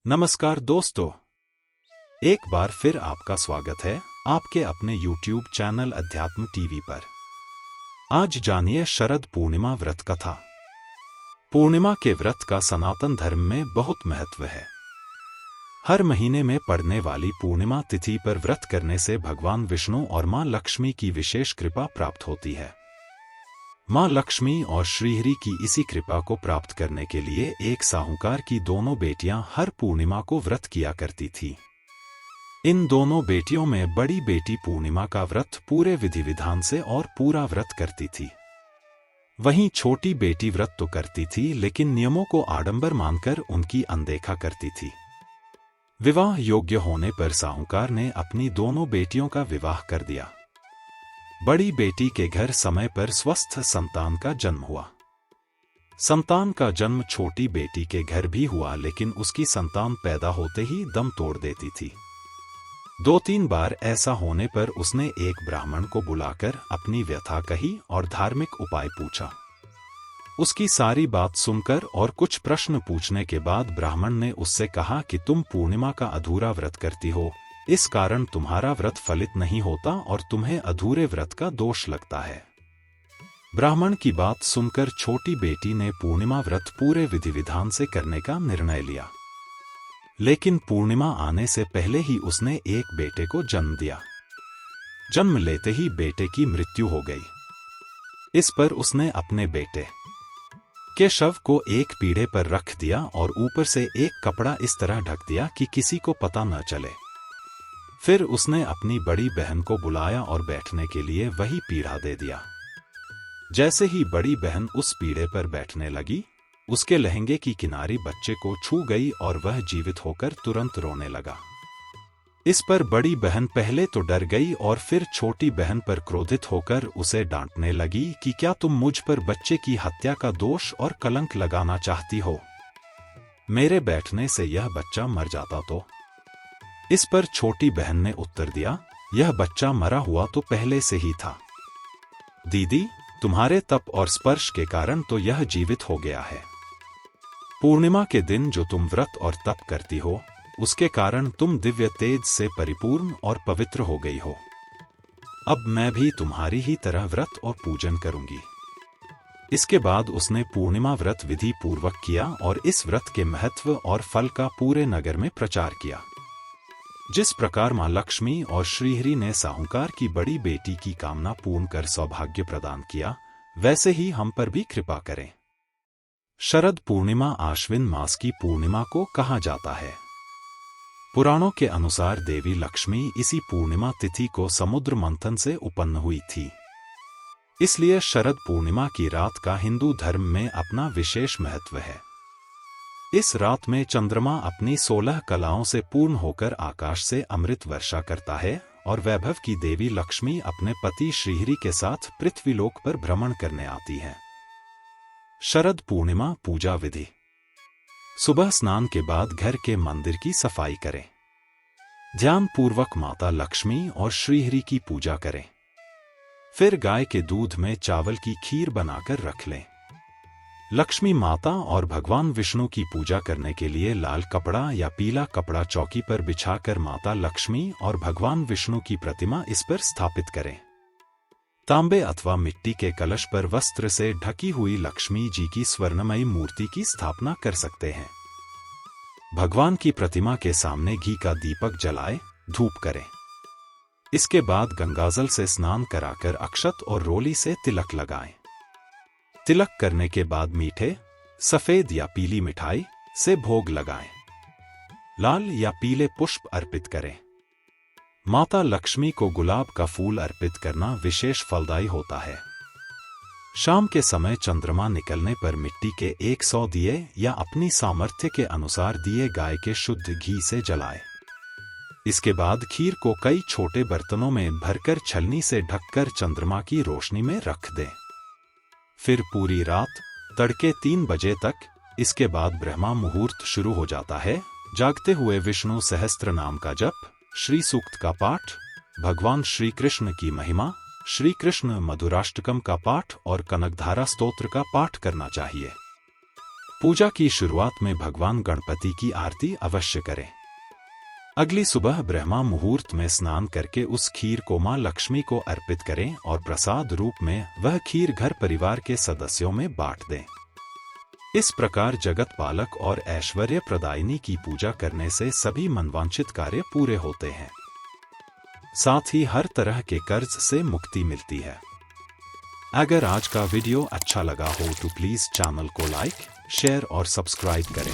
नमस्कार दोस्तों, एक बार फिर आपका स्वागत है आपके अपने YouTube चैनल अध्यात्म टीवी पर। आज जानिए शरद पूर्णिमा व्रत कथा। पूर्णिमा के व्रत का सनातन धर्म में बहुत महत्व है। हर महीने में पड़ने वाली पूर्णिमा तिथि पर व्रत करने से भगवान विष्णु और मां लक्ष्मी की विशेष कृपा प्राप्त होती है। मां लक्ष्मी और श्रीहरि की इसी कृपा को प्राप्त करने के लिए एक साहूकार की दोनों बेटियां हर पूर्णिमा को व्रत किया करती थीं। इन दोनों बेटियों में बड़ी बेटी पूर्णिमा का व्रत पूरे विधि विधान से और पूरा व्रत करती थी। वहीं छोटी बेटी व्रत तो करती थी, लेकिन नियमों को आडंबर मानकर उनकी अनदेखा करती थी। विवाह योग्य होने पर साहूकार ने अपनी दोनों बेटियों का विवाह कर दिया। बड़ी बेटी के घर समय पर स्वस्थ संतान का जन्म हुआ। संतान का जन्म छोटी बेटी के घर भी हुआ, लेकिन उसकी संतान पैदा होते ही दम तोड़ देती थी। 2-3 बार ऐसा होने पर उसने एक ब्राह्मण को बुलाकर अपनी व्यथा कही और धार्मिक उपाय पूछा। उसकी सारी बात सुनकर और कुछ प्रश्न पूछने के बाद ब्राह्मण ने उससे कहा कि तुम पूर्णिमा का अधूरा व्रत करती हो, इस कारण तुम्हारा व्रत फलित नहीं होता और तुम्हें अधूरे व्रत का दोष लगता है। ब्राह्मण की बात सुनकर छोटी बेटी ने पूर्णिमा व्रत पूरे विधि विधान से करने का निर्णय लिया। लेकिन पूर्णिमा आने से पहले ही उसने एक बेटे को जन्म दिया। जन्म लेते ही बेटे की मृत्यु हो गई। इस पर उसने अपने बेटे के शव को एक पीढ़े पर रख दिया और ऊपर से एक कपड़ा इस तरह ढक दिया कि किसी को पता न चले। फिर उसने अपनी बड़ी बहन को बुलाया और बैठने के लिए वही पीढ़ा दे दिया। जैसे ही बड़ी बहन उस पीढ़े पर बैठने लगी, उसके लहंगे की किनारी बच्चे को छू गई और वह जीवित होकर तुरंत रोने लगा। इस पर बड़ी बहन पहले तो डर गई और फिर छोटी बहन पर क्रोधित होकर उसे डांटने लगी कि क्या तुम मुझ पर बच्चे की हत्या का दोष और कलंक लगाना चाहती हो? मेरे बैठने से यह बच्चा मर जाता तो। इस पर छोटी बहन ने उत्तर दिया, यह बच्चा मरा हुआ तो पहले से ही था। दीदी, तुम्हारे तप और स्पर्श के कारण तो यह जीवित हो गया है। पूर्णिमा के दिन जो तुम व्रत और तप करती हो, उसके कारण तुम दिव्य तेज से परिपूर्ण और पवित्र हो गई हो। अब मैं भी तुम्हारी ही तरह व्रत और पूजन करूंगी। इसके बाद उसने पूर्णिमा व्रत विधि पूर्वक किया और इस व्रत के महत्व और फल का पूरे नगर में प्रचार किया। जिस प्रकार मां लक्ष्मी और श्रीहरि ने साहूकार की बड़ी बेटी की कामना पूर्ण कर सौभाग्य प्रदान किया, वैसे ही हम पर भी कृपा करें। शरद पूर्णिमा आश्विन मास की पूर्णिमा को कहा जाता है। पुराणों के अनुसार देवी लक्ष्मी इसी पूर्णिमा तिथि को समुद्र मंथन से उत्पन्न हुई थी। इसलिए शरद पूर्णिमा की रात का हिंदू धर्म में अपना विशेष महत्व है। इस रात में चंद्रमा अपनी 16 कलाओं से पूर्ण होकर आकाश से अमृत वर्षा करता है और वैभव की देवी लक्ष्मी अपने पति श्रीहरि के साथ पृथ्वीलोक पर भ्रमण करने आती है। शरद पूर्णिमा पूजा विधि। सुबह स्नान के बाद घर के मंदिर की सफाई करें। ध्यान पूर्वक माता लक्ष्मी और श्रीहरि की पूजा करें। फिर गाय के दूध में चावल की खीर बनाकर रख लें। लक्ष्मी माता और भगवान विष्णु की पूजा करने के लिए लाल कपड़ा या पीला कपड़ा चौकी पर बिछाकर माता लक्ष्मी और भगवान विष्णु की प्रतिमा इस पर स्थापित करें। तांबे अथवा मिट्टी के कलश पर वस्त्र से ढकी हुई लक्ष्मी जी की स्वर्णमयी मूर्ति की स्थापना कर सकते हैं। भगवान की प्रतिमा के सामने घी का दीपक जलाए धूप करें। इसके बाद गंगाजल से स्नान कराकर अक्षत और रोली से तिलक लगाएं। तिलक करने के बाद मीठे, सफेद या पीली मिठाई से भोग लगाएं। लाल या पीले पुष्प अर्पित करें। माता लक्ष्मी को गुलाब का फूल अर्पित करना विशेष फलदायी होता है। शाम के समय चंद्रमा निकलने पर मिट्टी के 100 दिए या अपनी सामर्थ्य के अनुसार दिए गाय के शुद्ध घी से जलाएं। इसके बाद खीर को कई छोटे बर्तनों में भरकर छलनी से ढककर चंद्रमा की रोशनी में रख दें। फिर पूरी रात तड़के 3 बजे तक, इसके बाद ब्रह्मा मुहूर्त शुरू हो जाता है। जागते हुए विष्णु सहस्त्र नाम का जप, श्री सूक्त का पाठ, भगवान श्री कृष्ण की महिमा, श्री कृष्ण मधुराष्टकम का पाठ और कनकधारा स्तोत्र का पाठ करना चाहिए। पूजा की शुरुआत में भगवान गणपति की आरती अवश्य करें। अगली सुबह ब्रह्मा मुहूर्त में स्नान करके उस खीर को मां लक्ष्मी को अर्पित करें और प्रसाद रूप में वह खीर घर परिवार के सदस्यों में बांट दें। इस प्रकार जगत पालक और ऐश्वर्य प्रदायिनी की पूजा करने से सभी मनवांछित कार्य पूरे होते हैं। साथ ही हर तरह के कर्ज से मुक्ति मिलती है। अगर आज का वीडियो अच्छा लगा हो तो प्लीज चैनल को लाइक, शेयर और सब्सक्राइब करें।